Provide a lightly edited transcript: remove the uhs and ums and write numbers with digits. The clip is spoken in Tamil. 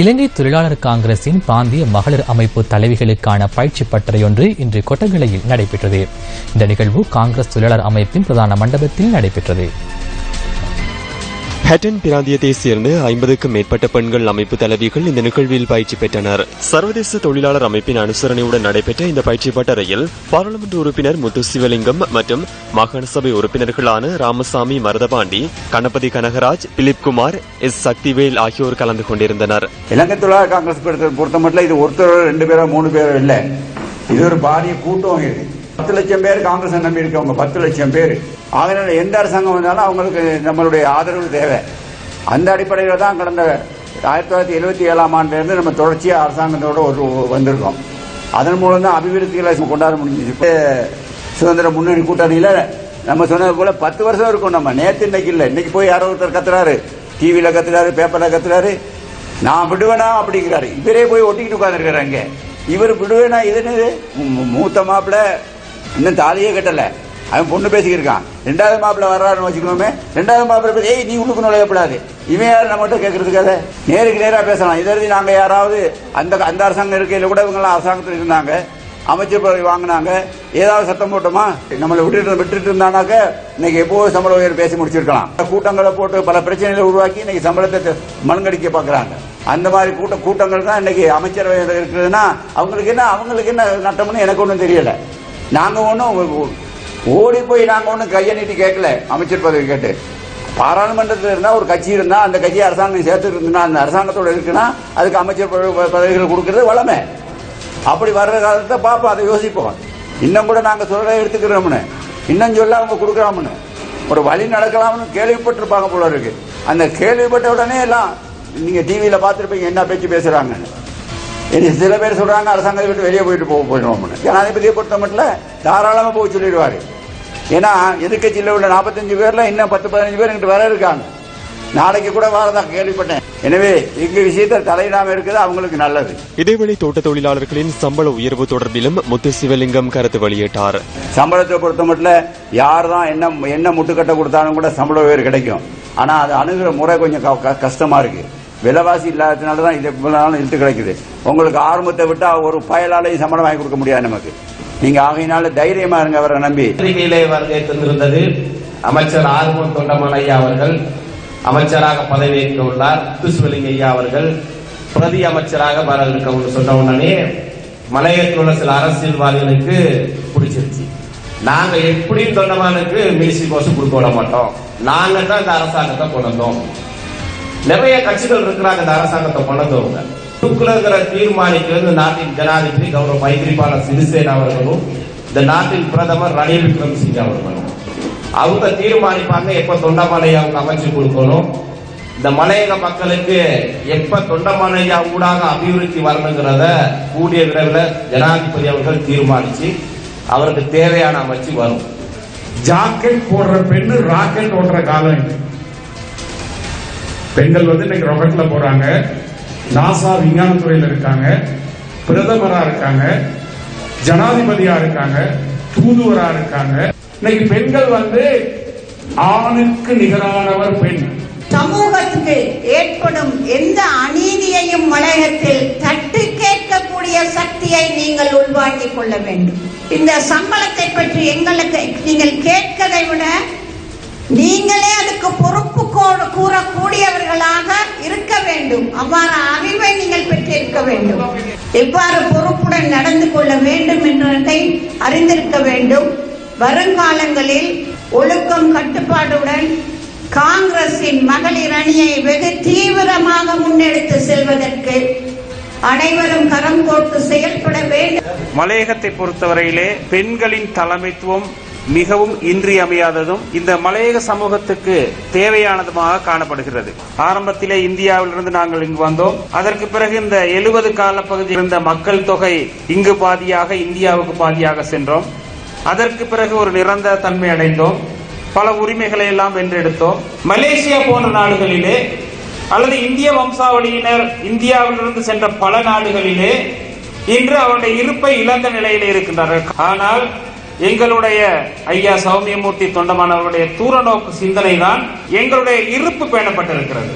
இலங்கை தொழிலாளர் காங்கிரசின் பிராந்திய மகளிர் அமைப்பு தலைவிகளுக்கான பயிற்சி பட்டறையொன்று இன்று கொட்டகலையில் நடைபெற்றது. இந்த நிகழ்வு காங்கிரஸ் தொழிலாளர் அமைப்பின் பிரதான மண்டபத்தில் நடைபெற்றது. ஹட்டன் பிராந்தியத்தை சேர்ந்த 50க்கும் மேற்பட்ட பெண்கள் அமைப்பு தலைவிகள் இந்த நிகழ்வில் பயிற்சி பெற்றனர். சர்வதேச தொழிலாளர் அமைப்பின் அனுசரணையுடன் நடைபெற்ற இந்த பயிற்சி பட்டறையில் பாராளுமன்ற உறுப்பினர் முத்து சிவலிங்கம் மற்றும் மாகாண சபை உறுப்பினர்களான ராமசாமி மருதபாண்டி, கணபதி கனகராஜ், பிலிப் குமார், எஸ் சக்திவேல் ஆகியோர் கலந்து கொண்டிருந்தனர். இலங்கை தொழிலாளர் காங்கிரஸ் பொறுத்த மட்டும் இது ஒருத்தர் 2 பேரோ 3 பேரோ இல்ல, இது ஒரு பாரிய கூட்டம். இது 10 லட்சம் பேர் காங்கிரஸ் நம்பி இருக்கவங்க, 10 லட்சம் பேர். அதனால எந்த அரசாங்கம் வந்தாலும் அவங்களுக்கு நம்மளுடைய ஆதரவு தேவை. அந்த அடிப்படையில் தான் கடந்த 1977ஆம் ஆண்டிலிருந்து நம்ம தொடர்ச்சியாக அரசாங்கத்தோடு வந்திருக்கோம். அதன் மூலம் தான் அபிவிருத்திகளை கொண்டாட முடிஞ்சு. சுதந்திர முன்னணி கூட்டணியில் நம்ம சொன்னது போல 10 வருஷம் இருக்கும். நம்ம நேற்று இன்னைக்கு இல்லை, இன்னைக்கு போய் யாரோ ஒருத்தர் கத்துறாரு, டிவியில் கத்துறாரு, பேப்பரில் கத்துறாரு, நான் விடுவேனா அப்படிங்கிறாரு. இவரே போய் ஒட்டிக்கிட்டு உட்காந்துருக்காரு அங்கே. இவர் விடுவேனா, இது மூத்த மாப்பிள்ள இன்னும் தாலியே கட்டல, அவன் பொண்ணு பேசிக்கிருக்கான். 2வது மாப்பிள்ள வர்றாருன்னு வச்சுக்கோமே, 2வது மாப்பிள்ள பேசி நீ உள்ளுக்கு நுழையப்படாது, இவன் யாரும் நம்மகிட்ட கேட்கறதுக்காக நேருக்கு நேராக பேசலாம். இதற்கு நாங்கள் யாராவது அந்த அரசாங்கம் இருக்கையில் கூட இவங்கெல்லாம் அரசாங்கத்தில் இருந்தாங்க, அமைச்சர் பதவி வாங்கினாங்க, ஏதாவது சத்தம் போட்டோமா? நம்மளை விட்டுட்டு இருந்தானாக்க இன்னைக்கு எப்போது சம்பள உயர்வு பேசி முடிச்சிருக்கலாம். கூட்டங்களை போட்டு பல பிரச்சனைகளை உருவாக்கி இன்னைக்கு சம்பளத்தை மண்கடிக்க பார்க்குறாங்க. அந்த மாதிரி கூட்டங்கள் தான் இன்னைக்கு அமைச்சரவை இருக்குதுன்னா அவங்களுக்கு என்ன நட்டம்னு எனக்கு ஒன்றும் தெரியல. நாங்கள் ஒன்றும் ஓடி போய் நாங்கள் ஒன்றும் கையை நீட்டி கேட்கல. அமைச்சர் பதவி கேட்டு பாராளுமன்றத்தில் இருந்தால் ஒரு கட்சி இருந்தால் அந்த கட்சியை அரசாங்கம் சேர்த்து இருக்குன்னா, அந்த அரசாங்கத்தோடு இருக்குன்னா அதுக்கு அமைச்சர் பதவிகள் கொடுக்கறது வளமை. அப்படி வர்ற காலத்தை பார்ப்போம், அதை யோசிப்போம். இன்னும் கூட நாங்கள் சொல்ல எடுத்துக்கிறோம்னு, இன்னும் சொல்ல அவங்க கொடுக்குறாமனு ஒரு வழி நடக்கலாம்னு கேள்விப்பட்டிருப்பாங்க போல இருக்கு. அந்த கேள்விப்பட்ட உடனே எல்லாம் நீங்கள் டிவியில் பார்த்துருப்பீங்க என்ன பேச்சு பேசுகிறாங்கன்னு. சில பேர் சொல்றாங்க அரசாங்கத்தை விட்டு வெளியே போயிடுவோம்னு. ஜனாதிபதியை பொறுத்த மட்டும் தாராளமாக போய் சொல்லிடுவாரு. ஏன்னா எதிர்கட்சியில் உள்ள 45 பேர்ல இன்னும் 10-15 பேர் இங்கிட்டு வர இருக்காங்க. நாளைக்கு கூட வரதா கேள்விப்பட்டேன். எனவே எங்க விஷயத்தில் தலையிடாம இருக்குது அவங்களுக்கு நல்லது. இதேவேளை தோட்ட தொழிலாளர்களின் சம்பள உயர்வு தொடர்பிலும் முத்து சிவலிங்கம் கருத்து வெளியிட்டார். சம்பளத்தை பொறுத்த மட்டும் யார் தான் என்ன முட்டுக்கட்டை கொடுத்தாலும் கூட சம்பள உயர்வு கிடைக்கும். ஆனா அது அணுகிற முறை கொஞ்சம் கஷ்டமா இருக்கு. விலைவாசி இல்லாததுனால தான் இது இவ்வளவு இழுத்து கிடைக்குது. உங்களுக்கு ஆரம்பத்தை விட்டா ஒரு பயலாலையும் சம்பளம் வாங்கி கொடுக்க முடியாது நமக்கு. நீங்க ஆகையினால தைரியமா இருங்க, அவரை நம்பி. பத்திரிகையிலே வருகை தந்திருந்தது அமைச்சர் ஆறுமுக தொண்டமான் ஐயா அவர்கள் அமைச்சராக பதவியேற்க உள்ளார். முத்துசிவலிங்க ஐயா அவர்கள் பிரதி அமைச்சராக வர இருக்க சொன்ன உடனே மலையத்தில் உள்ள சில அரசியல்வாதிகளுக்கு பிடிச்சிருச்சு. நாங்க எப்படி தொண்டமானுக்கு மினிஸ்ட்ரி போஸ்ட் கொடுக்க விட மாட்டோம், நாங்க தான் இந்த அரசாங்கத்தை கொண்டு வந்தோம். நிறைய கட்சிகள் இருக்கிறாங்க இந்த அரசாங்கத்தை கொண்டவங்க. துக்குலங்கிற தீர்மானிக்கிறது நாட்டின் ஜனாதிபதி கௌரவ மைத்ரிபால சிறிசேனா அவர்களும் இந்த நாட்டின் பிரதமர் ரணில் விக்ரமசிங்கே அவர்களும். அவங்க தீர்மானிப்பாங்க எப்ப தொண்டமலையை அவங்க அமைச்சு கொடுக்கணும், இந்த மலையக மக்களுக்கு எப்ப தொண்டமலையா ஊடாக அபிவிருத்தி வரணுங்கிறத கூடிய விரைவில் ஜனாதிபதி அவர்கள் தீர்மானிச்சு அவருக்கு தேவையான அமைச்சு வரும். ஜாக்கெட் போடுற பெண்ணு ராக்கெட் ஓடுற காலம். பெண்கள் இன்னைக்கு ராக்கெட்ல போறாங்க, நாசா விஞ்ஞானத்துறையில் இருக்காங்க, பிரதமரா இருக்காங்க, ஜனாதிபதியா இருக்காங்க, தூதுவரா இருக்காங்க. இன்னைக்கு பெண்கள் ஆணுக்கு நிகரானவர் பெண். சமூகத்துக்கு ஏற்படும் எந்த அநீதியையும் மலையகத்தில் தட்டு கேட்கக்கூடிய சக்தியை நீங்கள் உள்வாங்கிக் கொள்ள வேண்டும். இந்த சம்பளத்தை பற்றி எங்களுக்கு நீங்கள் கேட்கதை விட நீங்களே அதுக்கு பொறுப்பு கூறக்கூடியவர்களாக இருக்க வேண்டும். அவ்வாறு அறிவை நீங்கள் பெற்றிருக்க வேண்டும். எவ்வாறு பொறுப்புடன் நடந்து கொள்ள வேண்டும் என்றதை அறிந்திருக்க வேண்டும். வருங்காலங்களில் ஒழுக்கம் கட்டுப்பாடுடன் காங்கிரசின் மகளிர் அணியை வெகு தீவிரமாக முன்னெடுத்து செல்வதற்கு அனைவரும் கரம் கோர்த்து செயல்பட வேண்டும். மலையகத்தை பொறுத்தவரையிலே பெண்களின் தலைமைத்துவம் மிகவும் இன்றியமையாததும் இந்த மலையக சமூகத்துக்கு தேவையானதுமாக காணப்படுகிறது. ஆரம்பத்திலே இந்தியாவிலிருந்து நாங்கள் இங்கு வந்தோம். அதற்கு பிறகு இந்த 70 கால பகுதியில் இருந்த மக்கள் தொகை இங்கு பாதியாக இந்தியாவுக்கு பாதியாக சென்றோம். அதற்கு பிறகு ஒரு நிரந்தர தன்மை அடைந்தோம். பல உரிமைகளை எல்லாம் வென்றெடுத்தோம். மலேசியா போன்ற நாடுகளிலே அல்லது இந்திய வம்சாவளியினர் இந்தியாவிலிருந்து சென்ற பல நாடுகளிலே இன்று அவருடைய இருப்பை இழந்த நிலையிலே இருக்கின்றார்கள். ஆனால் எங்களுடைய ஐயா சௌமியமூர்த்தி தொண்டமான் அவருடைய தூரநோக்கு சிந்தனை தான் எங்களுடைய இருப்பு பேணப்பட்டிருக்கிறது.